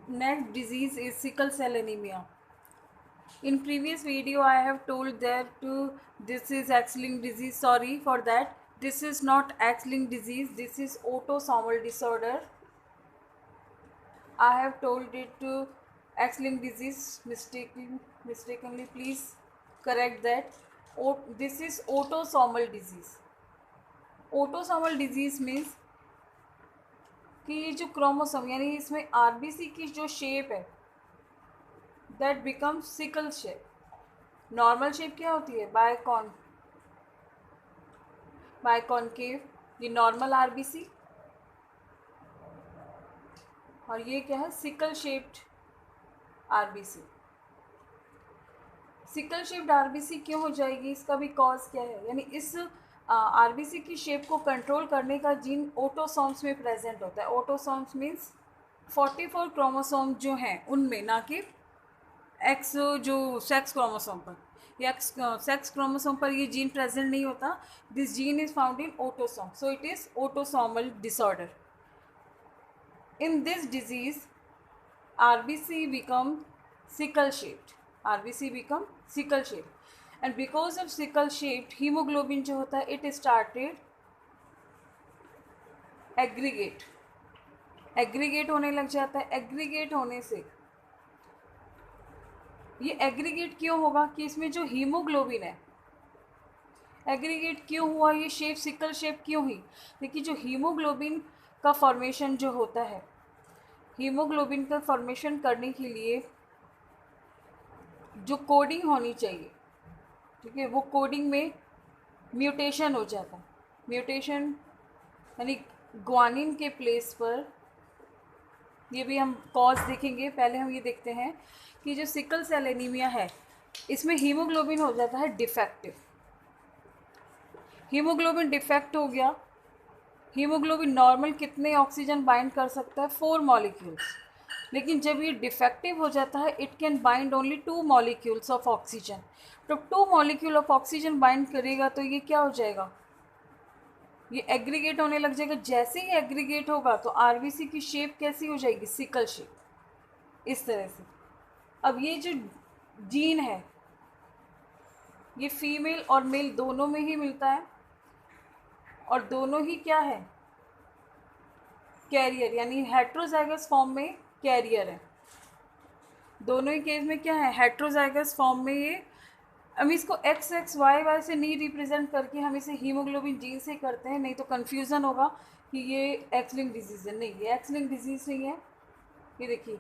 Next disease is sickle cell anemia. In previous video I have told that this is X-linked disease. Sorry for that. This is not X-linked disease. This is autosomal disorder. I have told it to X-linked disease mistakenly. Please correct that. This is autosomal disease. Autosomal disease means कि ये जो chromosome यानी इसमें RBC की जो shape है that become sickle shape. Normal shape क्या होती है? बायकॉनकेव. ये नॉर्मल आरबीसी और ये क्या है? Sickle shaped RBC. Sickle shaped RBC क्यों हो जाएगी? इसका भी कॉज क्या है? यानी इस आरबीसी की शेप को कंट्रोल करने का जीन ऑटोसोम्स में प्रेजेंट होता है. ऑटोसोम्स मीन्स 44 क्रोमोसोम जो हैं उनमें, ना कि एक्स जो सेक्स क्रोमोसोम पर या सेक्स क्रोमोसोम पर ये जीन प्रेजेंट नहीं होता. This gene is found in autosome, so it is autosomal disorder. In this disease RBC become sickle shaped. RBC become sickle shaped, and because of sickle shaped, hemoglobin जो होता है it started aggregate होने लग जाता है. Aggregate होने से ये एग्रीगेट क्यों होगा? कि इसमें जो हीमोग्लोबिन है, एग्रीगेट क्यों हुआ? ये शेप सिकल शेप क्यों हुई? देखिए, जो हीमोग्लोबिन का फॉर्मेशन जो होता है, हीमोग्लोबिन का फॉर्मेशन करने के लिए जो कोडिंग होनी चाहिए, ठीक है, वो कोडिंग में म्यूटेशन हो जाता है. म्यूटेशन यानी ग्वानिन के प्लेस पर, ये भी हम कॉज देखेंगे. पहले हम ये देखते हैं कि जो सिकल सेल एनीमिया है इसमें हीमोग्लोबिन हो जाता है डिफेक्टिव. हीमोग्लोबिन डिफेक्ट हो गया. हीमोग्लोबिन नॉर्मल कितने ऑक्सीजन बाइंड कर सकता है? 4 मॉलिक्यूल्स. लेकिन जब ये डिफेक्टिव हो जाता है it can bind only 2 molecules of oxygen. तो 2 मॉलिक्यूल ऑफ ऑक्सीजन बाइंड करेगा तो ये क्या हो जाएगा? ये एग्रीगेट होने लग जाएगा. जैसे ही एग्रीगेट होगा तो आरबीसी की शेप कैसी हो जाएगी? सिकल शेप, इस तरह से. अब ये जो जीन है ये फीमेल और मेल दोनों में ही मिलता है और दोनों ही क्या है? कैरियर, यानी हेट्रोजाइगस फॉर्म में कैरियर है. दोनों ही केस में क्या है? हेट्रोजाइगस फॉर्म में. ये हम इसको XXYY से नहीं रिप्रेजेंट करके हम इसे हीमोग्लोबिन जीन से करते हैं, नहीं तो कन्फ्यूज़न होगा कि ये एक्स लिंक डिजीज़ है. नहीं, ये एक्स लिंक डिजीज़ नहीं है. ये देखिए,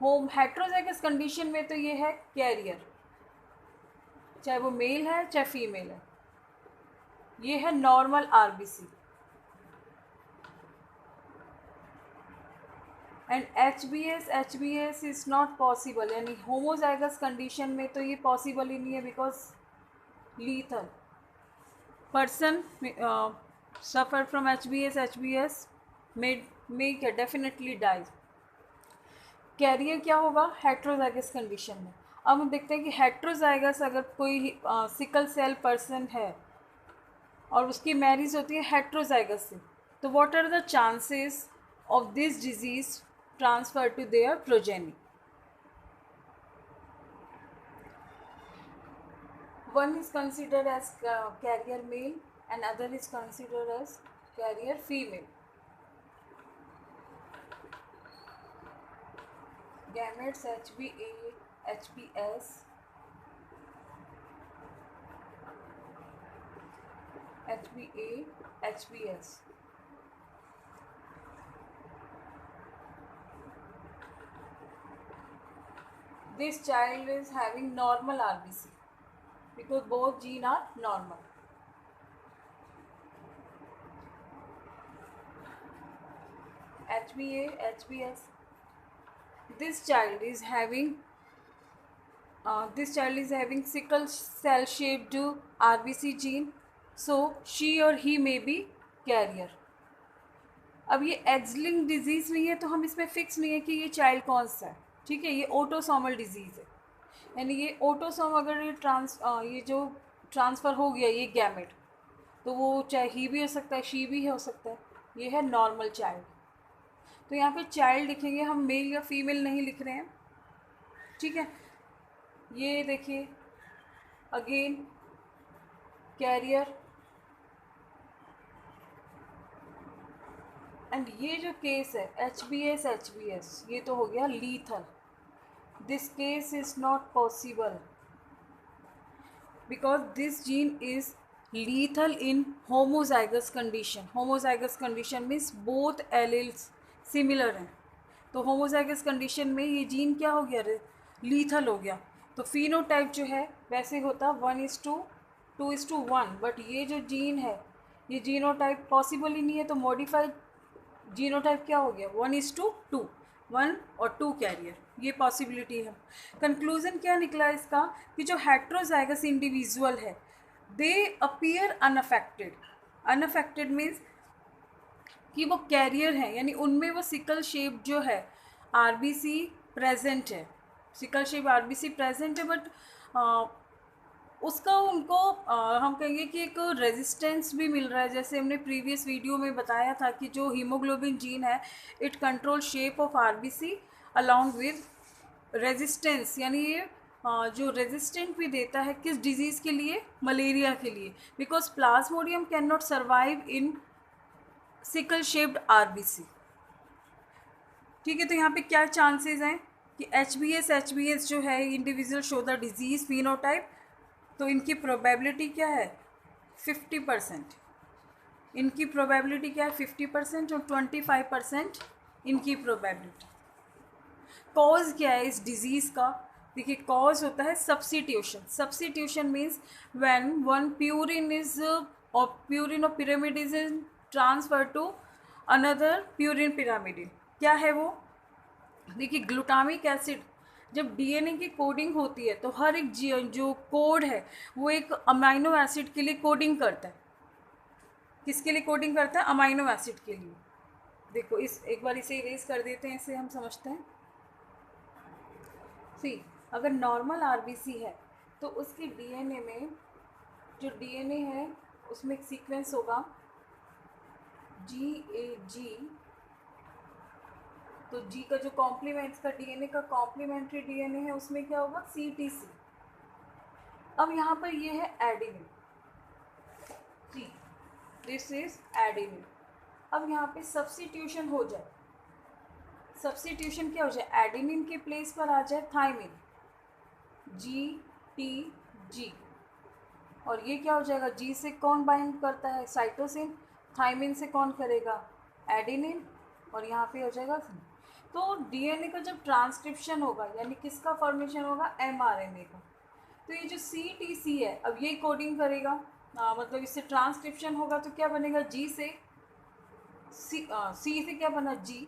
होम हेट्रोजाइगस कंडीशन में तो ये है कैरियर, चाहे वो मेल है चाहे फीमेल है. ये है normal RBC. And H B S is not possible. यानी होमोजाइगस कंडीशन में तो ये पॉसिबल ही नहीं है, because lethal person suffer from H B S may definitely die. Carrier क्या होगा? हेट्रोजाइगस कंडीशन में. अब हम देखते हैं कि हेट्रोजाइगस अगर कोई सिकल सेल पर्सन है और उसकी मैरिज होती है हेट्रोजाइगस से, तो what are the chances of this disease transfer to their progeny? One is considered as carrier male and other is considered as carrier female. Gametes HbA, HbS, HbA, HbS. This child is having normal RBC because both genes are normal. HbA, HbS. This child is having sickle cell shaped RBC gene, so she or he may be carrier. अब ये x-linked disease नहीं है तो हम इसमें fix नहीं है कि ये चाइल्ड कौन सा है. ठीक है, ये ऑटोसोमल डिजीज़ है. यानी ये ऑटोसोम अगर ये जो ट्रांसफ़र हो गया ये गैमेट, तो वो चाहे ही भी हो सकता है, शी भी हो सकता है. ये है नॉर्मल चाइल्ड. तो यहाँ पे चाइल्ड लिखेंगे हम, मेल या फीमेल नहीं लिख रहे हैं, ठीक है। ये देखिए अगेन कैरियर, एंड ये जो केस है HBS ये तो हो गया lethal. This case is not possible because this gene is lethal in homozygous condition. Homozygous condition means both alleles similar हैं, तो homozygous condition में ये जीन क्या हो गया, lethal हो गया। तो phenotype जो है वैसे होता 1:2:1, बट ये जो जीन है ये जीनोटाइप पॉसिबल ही नहीं है, तो मॉडिफाइड जीनोटाइप क्या हो गया 1:2, 1 और 2 कैरियर, ये पॉसिबिलिटी है। कंक्लूजन क्या निकला इसका कि जो हेट्रोजाइगस इंडिविजुअल है दे अपीयर अनअफेक्टेड। अनअफेक्टेड मीन्स कि वो कैरियर हैं, यानी उनमें वो सिकल शेप जो है आरबीसी प्रेजेंट है, सिकल शेप आरबीसी प्रेजेंट है, बट उसका उनको हम कहेंगे कि एक रेजिस्टेंस भी मिल रहा है। जैसे हमने प्रीवियस वीडियो में बताया था कि जो हीमोग्लोबिन जीन है it control shape of RBC along with resistance, यानी ये जो रेजिस्टेंट भी देता है किस डिजीज़ के लिए, मलेरिया के लिए, because Plasmodium can not survive in sickle shaped RBC. ठीक है, तो यहाँ पे क्या चांसेस हैं कि HBS जो है individual show the disease phenotype, तो इनकी प्रोबेबिलिटी क्या है 50%, इनकी प्रोबेबिलिटी क्या है 50% और 25% इनकी प्रोबेबिलिटी। कॉज क्या है इस डिजीज़ का, देखिए कॉज होता है substitution. Substitution means when one purine is और प्यूरिन और pyrimidine is transfer to another purine pyrimidine. क्या है वो, देखिए ग्लूटामिक एसिड जब डीएनए की कोडिंग होती है तो हर एक जो कोड है वो एक अमाइनो एसिड के लिए कोडिंग करता है। किसके लिए कोडिंग करता है, अमाइनो एसिड के लिए। देखो इस एक बार इसे इरेज कर देते हैं, इसे हम समझते हैं। सी अगर नॉर्मल आरबीसी है तो उसके डीएनए में जो डीएनए है उसमें एक सीक्वेंस होगा GAG, तो जी का जो कॉम्प्लीमेंट्स का डीएनए का कॉम्प्लीमेंट्री डीएनए है उसमें क्या होगा CTC। अब यहाँ पर ये है एडेनिन, जी दिस इज एडेनिन। अब यहाँ पे सब्स्टिट्यूशन हो जाए, सब्स्टिट्यूशन क्या हो जाए, एडेनिन के प्लेस पर आ जाए थाइमिन GTG, और ये क्या हो जाएगा, जी से कौन बाइंड करता है साइटोसिन, थाइमिन से कौन करेगा एडेनिन, और यहाँ पे हो जाएगा। तो डीएनए का जब ट्रांसक्रिप्शन होगा यानी किसका फॉर्मेशन होगा mRNA का, तो ये जो CTC है अब ये कोडिंग करेगा, मतलब इससे ट्रांसक्रिप्शन होगा तो क्या बनेगा G से C से क्या बना G,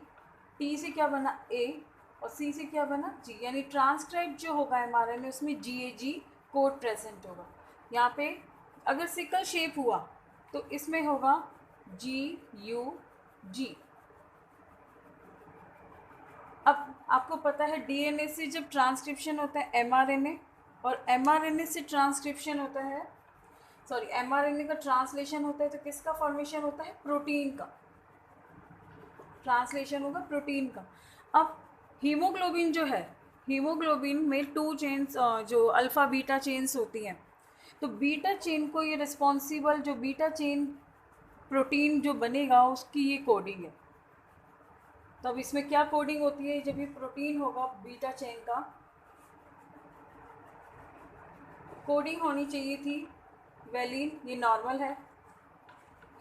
T से क्या बना A और C से क्या बना G, यानी ट्रांसक्राइब जो होगा mRNA उसमें GAG कोड प्रेजेंट होगा। यहाँ पे अगर सिकल शेप हुआ तो इसमें होगा GUG। अब आपको पता है डीएनए से जब ट्रांसक्रिप्शन होता है mRNA, और mRNA से ट्रांसक्रिप्शन होता है mRNA का ट्रांसलेशन होता है तो किसका फॉर्मेशन होता है, प्रोटीन का ट्रांसलेशन होगा, प्रोटीन का। अब हीमोग्लोबिन जो है, हीमोग्लोबिन में 2 चेन्स जो अल्फ़ा बीटा चेन्स होती हैं, तो बीटा चेन को ये रिस्पॉन्सिबल, जो बीटा चेन प्रोटीन जो बनेगा उसकी ये कोडिंग है। तो अब इसमें क्या कोडिंग होती है, जब ये प्रोटीन होगा बीटा चेन का कोडिंग होनी चाहिए थी वेलिन, ये नॉर्मल है,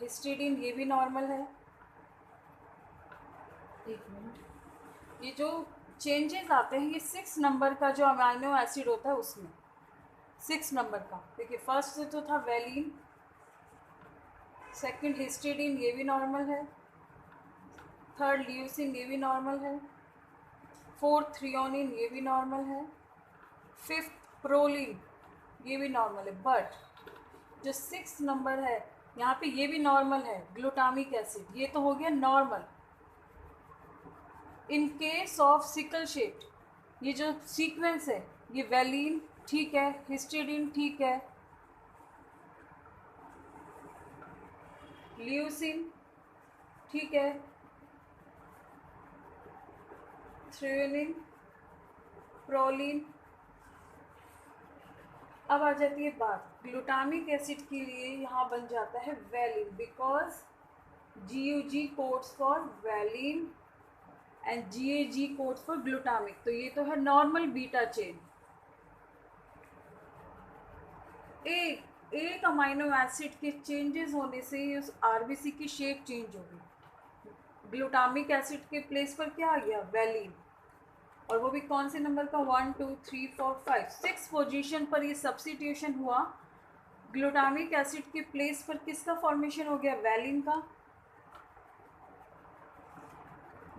हिस्टिडीन ये भी नॉर्मल है। एक मिनट, ये जो चेंजेस आते हैं ये 6 नंबर का जो अमाइनो एसिड होता है उसमें 6 नंबर का, देखिए फर्स्ट से तो था वेलिन, सेकंड हिस्टिडीन ये भी नॉर्मल है, थर्ड ल्यूसिन ये भी नॉर्मल है, फोर्थ थ्रियोनिन ये भी नॉर्मल है, फिफ्थ प्रोलिन ये भी नॉर्मल है, बट जो 6 नंबर है यहाँ पे ये भी नॉर्मल है, ग्लूटामिक एसिड ये तो हो गया normal. In case of sickle shape ये जो सीक्वेंस है ये वेलिन ठीक है, हिस्टिडीन ठीक है, ल्यूसिन ठीक है, थ्रेयोनिन, प्रोलिन। अब आ जाती है बात ग्लूटामिक एसिड के लिए, यहाँ बन जाता है valine, because GUG codes for valine and GAG codes for glutamic. तो ये तो है नॉर्मल बीटा चेन। एक अमाइनो एसिड के चेंजेस होने से उस आरबीसी की शेप चेंज होगी। ग्लूटामिक एसिड के प्लेस पर क्या आ गया, वैलिन, और वो भी कौन से नंबर का, 1 2 3 4 5 6 पोजीशन पर ये सब्स्टिट्यूशन हुआ। ग्लूटामिक एसिड के प्लेस पर किसका फॉर्मेशन हो गया, वैलिन का।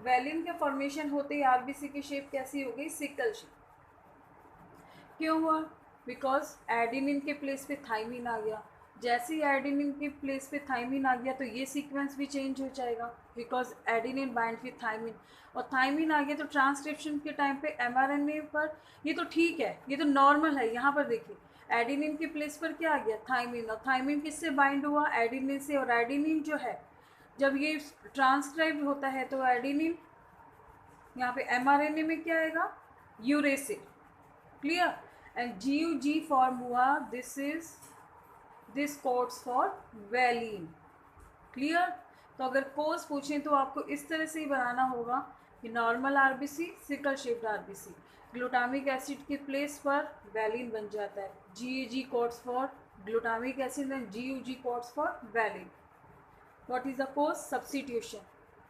वैलिन के फॉर्मेशन होते ही आरबीसी की शेप कैसी हो गई, सिकल शेप। क्यों हुआ, बिकॉज एडेनिन के प्लेस पे थाइमिन आ गया। जैसे ही एडेनिन के प्लेस पे थाइमिन आ गया तो ये सीक्वेंस भी चेंज हो जाएगा, because adenine bind with thymine, और थाइमिन आ गया तो ट्रांसक्रिप्शन के टाइम पे एमआरएनए पर ये तो ठीक है, ये तो नॉर्मल है। यहाँ पर देखिए एडेनिन के प्लेस पर क्या आ गया, थाइमिन, और थाइमिन किससे बाइंड हुआ, एडेनिन से। और एडेनिन जो है जब ये ट्रांसक्राइब होता है तो एडेनिन यहाँ पे एमआरएनए में क्या आएगा, uracil. Clear, and GUG form हुआ, this codes for valine. Clear. तो अगर कोर्स पूछें तो आपको इस तरह से ही बनाना होगा कि normal RBC, sickle shaped RBC, glutamic acid के प्लेस पर वैलिन बन जाता है। GAG codes for glutamic acid and GUG codes for valine. What is the course, substitution.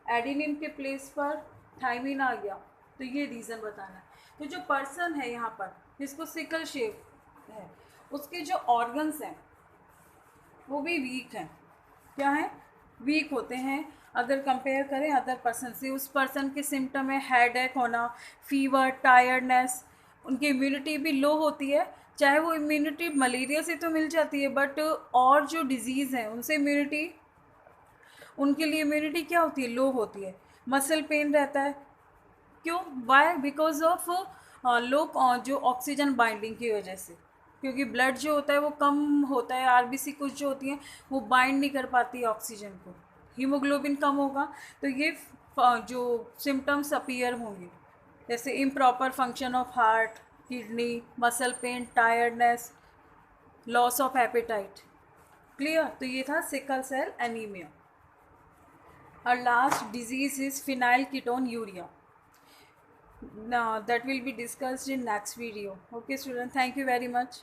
Adenine के प्लेस पर थाइमिन आ गया, तो ये रीज़न बताना है। तो जो पर्सन है यहाँ पर जिसको सिकल शेप है, उसके जो ऑर्गन्स हैं वो भी वीक हैं। क्या है, वीक होते हैं अगर कंपेयर करें अदर पर्सन से। उस पर्सन के सिम्टम है हेडेक होना, फीवर, टायर्डनेस, उनकी इम्यूनिटी भी लो होती है। चाहे वो इम्यूनिटी मलेरिया से तो मिल जाती है, बट और जो डिजीज़ हैं उनसे इम्यूनिटी, उनके लिए इम्यूनिटी क्या होती है, लो होती है। मसल पेन रहता है, क्यों, वाई, बिकॉज ऑफ लो जो ऑक्सीजन बाइंडिंग की वजह से, क्योंकि ब्लड जो होता है वो कम होता है। आरबीसी कुछ जो होती हैं वो बाइंड नहीं कर पाती है ऑक्सीजन को, हीमोग्लोबिन कम होगा तो ये जो सिम्टम्स अपीयर होंगे, जैसे improper function of heart, kidney, muscle pain, tiredness, loss of appetite. Clear. तो ये था sickle cell anaemia. Our last disease is phenylketonuria. Now that will be discussed in next video. Okay student, thank you very much.